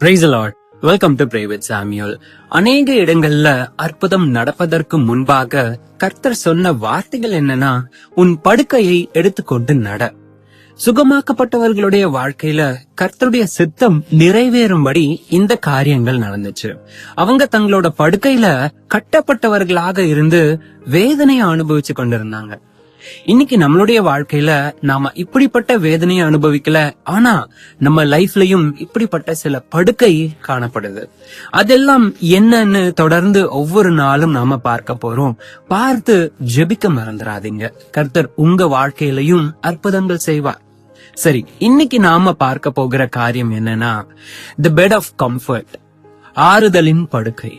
Praise the Lord. Welcome to pray with Samuel. அநேக இடங்கள்ல அற்புதம் நடப்பதற்கு முன்பாக கர்த்தர் சொன்ன வார்த்தைகள் என்னன்னா, உன் படுக்கையை எடுத்துக்கொண்டு நட. சுகமாக்கப்பட்டவர்களுடைய வாழ்க்கையில கர்த்தருடைய சித்தம் நிறைவேறும்படி இந்த காரியங்கள் நடந்துச்சு. அவங்க தங்களோட படுக்கையில கட்டப்பட்டவர்களாக இருந்து வேதனையை அனுபவிச்சு கொண்டிருந்தாங்க. இன்னைக்கு நம்மளுடைய வாழ்க்கையில நாம இப்படிப்பட்ட வேதனையை அனுபவிக்கல, ஆனா நம்ம லைஃப்லயும் இப்படிப்பட்ட சில படுக்கை காணப்படுது. அதெல்லாம் என்னன்னு தொடர்ந்து ஒவ்வொரு நாளும் நாம பார்க்க போறோம். பார்த்து ஜெபிக்க மறந்துடாதீங்க. கர்த்தர் உங்க வாழ்க்கையிலையும் அற்புதங்கள் செய்வார். சரி, இன்னைக்கு நாம பார்க்க போகிற காரியம் என்னன்னா, தி பெட் ஆஃப் கம்ஃபர்ட், ஆறுதலின் படுக்கை,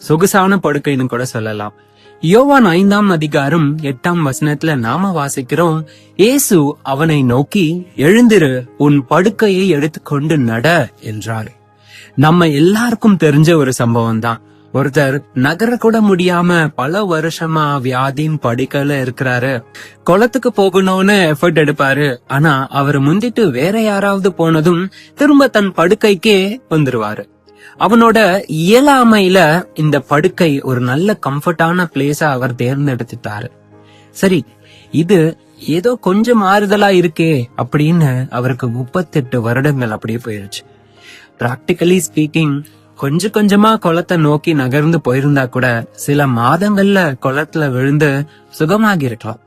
சொகுசான படுக்கைன்னு கூட சொல்லலாம். யோவான் 5ஆம் அதிகாரம் 8ஆம் வசனத்துல நாம வாசிக்கிறோம், இயேசு அவனை நோக்கி, எழுந்திரு, உன் படுக்கையை எடுத்துக்கொண்டு நட என்றார். நம்ம எல்லாருக்கும் தெரிஞ்ச ஒரு சம்பவம் தான். ஒருத்தர் நகர கூட முடியாம பல வருஷமா வியாதியின் படுக்கையில இருக்கிறாரு. குளத்துக்கு போகணும்னு எஃபர்ட் எடுப்பாரு. ஆனா அவர் முந்திட்டு வேற யாராவது போனதும் திரும்ப தன் படுக்கைக்கே வந்துருவாரு. அவனோட இயலாமையில இந்த படுக்கை ஒரு நல்ல கம்ஃபர்டான பிளேஸா அவர் தேர்ந்தெடுத்துட்டாரு. சரி, இது ஏதோ கொஞ்சம் ஆறுதலா இருக்கே அப்படின்னு அவருக்கு 38 வருடங்கள் அப்படியே போயிருச்சு. பிராக்டிகலி ஸ்பீக்கிங், கொஞ்சம் கொஞ்சமா குளத்தை நோக்கி நகர்ந்து போயிருந்தா கூட சில மாதங்கள்ல குளத்துல விழுந்து சுகமாகி இருக்கலாம்.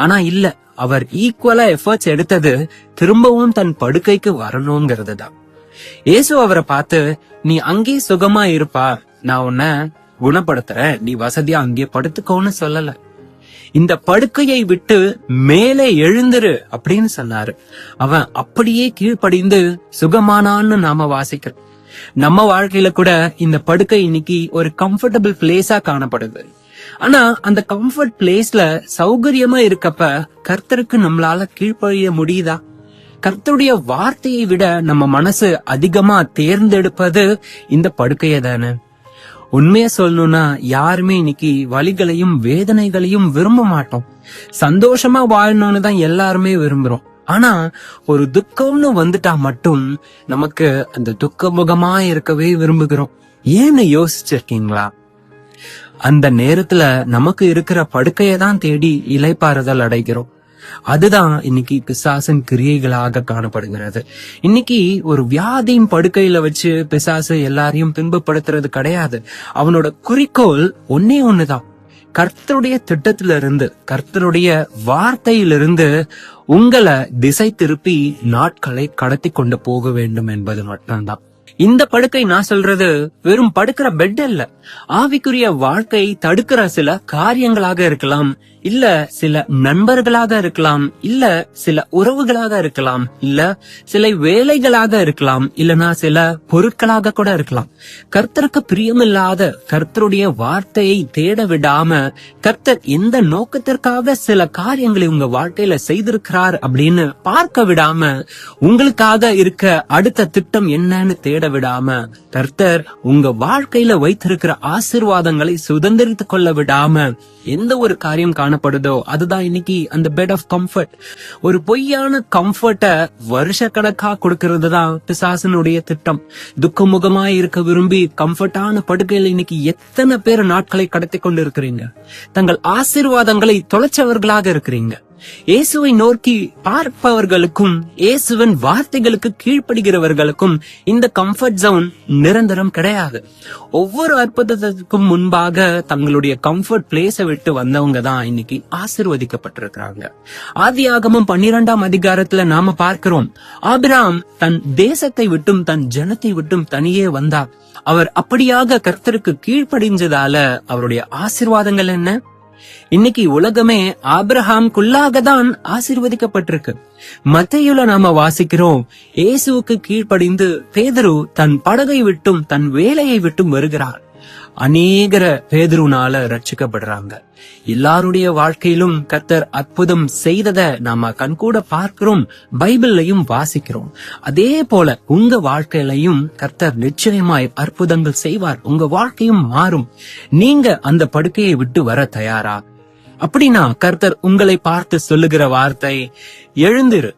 ஆனா இல்ல, அவர் ஈக்குவலா எஃபர்ட்ஸ் எடுத்தது திரும்பவும் தன் படுக்கைக்கு வரணுங்கிறது தான். இயேசு அவரை பார்த்து, நீ அங்கே சுகமா இருப்பா, நான் உன்னை குணப்படுத்துறேன், நீ வசதியா அங்கே படுத்துக்கோன்னு சொல்லல. இந்த படுக்கையை விட்டு மேலே எழுந்துரு அப்படின்னு சொன்னாரு. அவன் அப்படியே கீழ்ப்படிந்து சுகமானான்னு நாம வாசிக்கிறோம். நம்ம வாழ்க்கையில கூட இந்த படுக்கை இன்னைக்கு ஒரு கம்ஃபர்டபிள் பிளேஸா காணப்படுது. ஆனா அந்த கம்ஃபர்ட் பிளேஸ்ல சௌகரியமா இருக்கப்ப கர்த்தருக்கு நம்மளால கீழ்ப்படிய முடியுதா? கர்த்தருடைய வார்த்தையை விட நம்ம மனசு அதிகமா தேர்ந்தெடுப்பது இந்த படுக்கையை தானே. உண்மையா சொல்லணும்னா, யாருமே இன்னைக்கு வலிகளையும் வேதனைகளையும் விரும்ப மாட்டோம். சந்தோஷமா வாழணும்னு தான் எல்லாருமே விரும்புறோம். ஆனா ஒரு துக்கம்னு வந்துட்டா மட்டும் நமக்கு அந்த துக்க முகமா இருக்கவே விரும்புகிறோம். ஏன்னு யோசிச்சிருக்கீங்களா? அந்த நேரத்துல நமக்கு இருக்கிற படுக்கையை தான் தேடி இளைப்பாறுதல் அடைகிறோம். அதுதான் இன்னைக்கு பிசாசின் கிரியைகளாக காணப்படுகிறது. இன்னைக்கு ஒரு வியாதியின் படுக்கையில வச்சு பிசாசு எல்லாரையும் துன்பப்படுத்துறது கிடையாது. அவனோட குறிக்கோள் ஒன்னே ஒண்ணுதான், கர்த்தருடைய திட்டத்திலிருந்து, கர்த்தருடைய வார்த்தையிலிருந்து உங்களை திசை திருப்பி நாட்களை கடத்தி கொண்டு போக வேண்டும் என்பது மட்டும்தான். இந்த படுக்கை நான் சொல்றது வெறும் படுக்கிற பெட் இல்ல. ஆவிக்குரிய வாழ்க்கை தடுக்கிற சில காரியங்களாக இருக்கலாம், இல்ல சில நண்பர்களாக இருக்கலாம், இல்ல சில உறவுகளாக இருக்கலாம், இல்ல சில வேலைகளாக இருக்கலாம், இல்லனா சில பொருட்களாக கூட இருக்கலாம். கர்த்தருக்கு பிரியமில்லாத கர்த்தருடைய வார்த்தையை தேட விடாம, கர்த்தர் எந்த நோக்கத்திற்காக சில காரியங்களை உங்க வாழ்க்கையில செய்திருக்கிறார் அப்படின்னு பார்க்க விடாம, உங்களுக்காக இருக்க அடுத்த திட்டம் என்னன்னு தேட விடாம, கர்த்தர் உங்க வாழ்க்கையில வைத்திருக்கிற ஆசீர்வாதங்களை சுதந்திரித்துக் கொள்ள விடாம எந்த ஒரு காரியம் காணப்படுதோ அதுதான் இன்னைக்கு அந்த பெட் ஆஃப் கம்ஃபர்ட். ஒரு பொய்யான கம்ஃபர்ட்ட வருஷ கணக்கா கொடுக்கறது தான் பிசாசனுடைய திட்டம். துக்கமுகமாய் இருக்க விரும்பி கம்ஃபர்டான படுக்கையில இன்னைக்கு எத்தனை பேர் நாட்களை கடத்தி கொண்டு இருக்கிறீங்க. தங்கள் ஆசீர்வாதங்களை தொலைச்சவர்களாக இருக்கிறீங்க. இயேசுவை நோக்கி பார்ப்பவர்களுக்கும் இயேசுவின் வார்த்தைகளுக்கு கீழ்ப்படுகிறவர்களுக்கும் இந்த கம்ஃபர்ட் ஜோன் நிரந்தரம் கிடையாது. ஒவ்வொரு அற்புதத்துக்கும் முன்பாக தங்களுடைய கம்ஃபர்ட் பிளேஸை விட்டு வந்தவங்க தான் இன்னைக்கு ஆசீர்வதிக்கப்பட்டிருக்கிறாங்க. ஆதியாகமம் 12ஆம் அதிகாரத்துல நாம பார்க்கிறோம், ஆபிரகாம் தன் தேசத்தை விட்டும் தன் ஜனத்தை விட்டும் தனியே வந்தார். அவர் அப்படியாக கர்த்தருக்கு கீழ்ப்படிஞ்சதால அவருடைய ஆசீர்வாதங்கள் என்ன? இன்னைக்கு உலகமே ஆபிரகாம்குள்ளாக தான் ஆசீர்வதிக்கப்பட்டிருக்கு. மத்தேயுல நாம வாசிக்கிறோம், இயேசுவுக்கு கீழ்ப்படிந்து பேதுரு தன் படகை விட்டும் தன் வேலையை விட்டும் வருகிறார். அநேகர பேதுருனால ரட்சிக்கப்படுறாங்க. எல்லாருடைய வாழ்க்கையிலும் கர்த்தர் அற்புதம் செய்தத நாம கண்கூட பார்க்கிறோம், பைபிள்லையும் வாசிக்கிறோம். அதே போல உங்க வாழ்க்கையிலையும் கர்த்தர் நிச்சயமாய் அற்புதங்கள் செய்வார். உங்க வாழ்க்கையும் மாறும். நீங்க அந்த படுக்கையை விட்டு வர தயாரா? அப்படின்னா கர்த்தர் உங்களை பார்த்து சொல்லுகிற வார்த்தை, எழுந்திரு,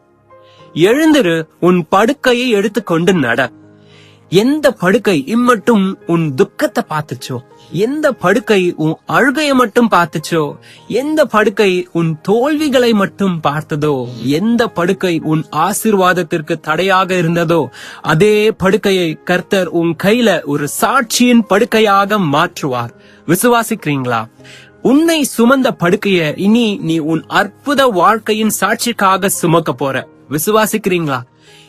எழுந்திரு, உன் படுக்கையை எடுத்துக்கொண்டு நட. எந்த படுக்கை இம்மட்டும் உன் துக்கத்தை பார்த்துச்சோ, எந்த படுக்கை உன் அழுகையை மட்டும் பார்த்துச்சோ, எந்த படுக்கை உன் தோல்விகளை மட்டும் பார்த்ததோ, எந்த படுக்கை உன் ஆசீர்வாதத்திற்கு தடையாக இருந்ததோ, அதே படுக்கையை கர்த்தர் உன் கையில ஒரு சாட்சியின் படுக்கையாக மாற்றுவார். விசுவாசிக்கிறீங்களா? உன்னை சுமந்த படுக்கைய இனி நீ உன் அற்புத வாழ்க்கையின் சாட்சிக்காக சுமக்க போற. விசுவாசிக்கிறீங்களா?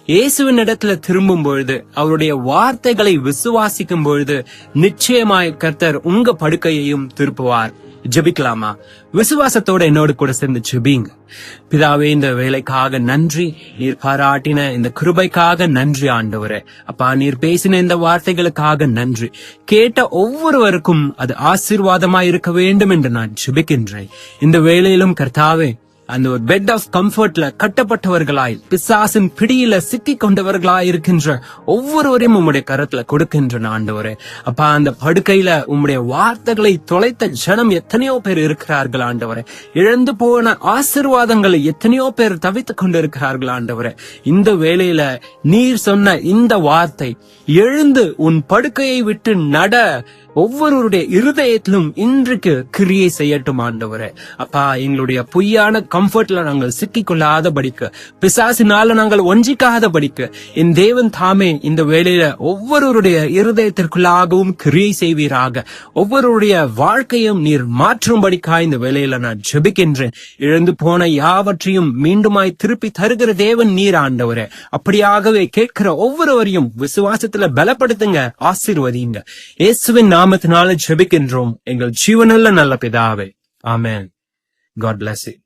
இயேசுவின் இடத்துல திரும்பும் பொழுது, அவருடைய வார்த்தைகளை விசுவாசிக்கும் பொழுது நிச்சயமாய் கர்த்தர் உங்க படுக்கையையும் திருப்புவார். ஜெபிக்கலாமா? விசுவாசத்தோட என்னோடு கூட சேர்ந்து ஜெபிங்க. பிதாவே, இந்த வேலைக்காக நன்றி. நீர் பாராட்டின இந்த கிருபைக்காக நன்றி ஆண்டவரே. அப்பா, நீர் பேசின இந்த வார்த்தைகளுக்காக நன்றி. கேட்ட ஒவ்வொருவருக்கும் அது ஆசீர்வாதமாய் இருக்க வேண்டும் என்று நான் ஜெபிக்கின்றேன். இந்த வேளையிலும் கர்த்தாவே, அந்த ஒரு பெட் ஆஃப் கம்ஃபர்ட்ல கட்டப்பட்டவர்களாய், பிசாசின் பிடியில சிக்கி கொண்டவர்களாய் இருக்கின்ற ஒவ்வொருவரையும் உம்முடைய கரத்துல கொடுக்கின்ற ஆண்டவரே. அப்பா, அந்த படுக்கையில உம்முடைய வார்த்தைகளை தொலைத்த ஜனம் எத்தனையோ பேர் இருக்கிறார்கள் ஆண்டவரே. இழந்து போன ஆசீர்வாதங்களை எத்தனையோ பேர் தவித்துக் கொண்டு இருக்கிறார்கள் ஆண்டவரே. இந்த வேளையில நீர் சொன்ன இந்த வார்த்தை, எழுந்து உன் படுக்கையை விட்டு நட, ஒவ்வொருவருடைய இருதயத்திலும் இன்றைக்கு கிரியை செய்யட்டும் ஆண்டவரே. அப்பா, எங்களுடைய பொய்யான கம்ஃபர்ட்ல நாங்கள் சிக்கிக் கொள்ளாதபடிக்கு, பிசாசினால நாங்கள் ஒன்றிக்காதபடிக்கு என் தேவன் தாமே இந்த வேளையில ஒவ்வொருவருடைய இருதயத்திற்குள்ளாகவும் கிரியை செய்வீராக. ஒவ்வொருடைய வாழ்க்கையும் நீர் மாற்றும்படிக்கா இந்த வேளையில நான் ஜெபிக்கின்றேன். இழந்து போன யாவற்றையும் மீண்டுமாய் திருப்பி தருகிற தேவன் நீர் ஆண்டவரே. அப்படியாகவே கேட்கிற ஒவ்வொருவரையும் விசுவாசத்துல பலப்படுத்துங்க, ஆசீர்வதிங்க. இயேசுவின் நாமத்தினால ஜெபிக்கின்றோம் எங்கள் ஜீவனுள்ள நல்ல பிதாவே. ஆமென். God bless you.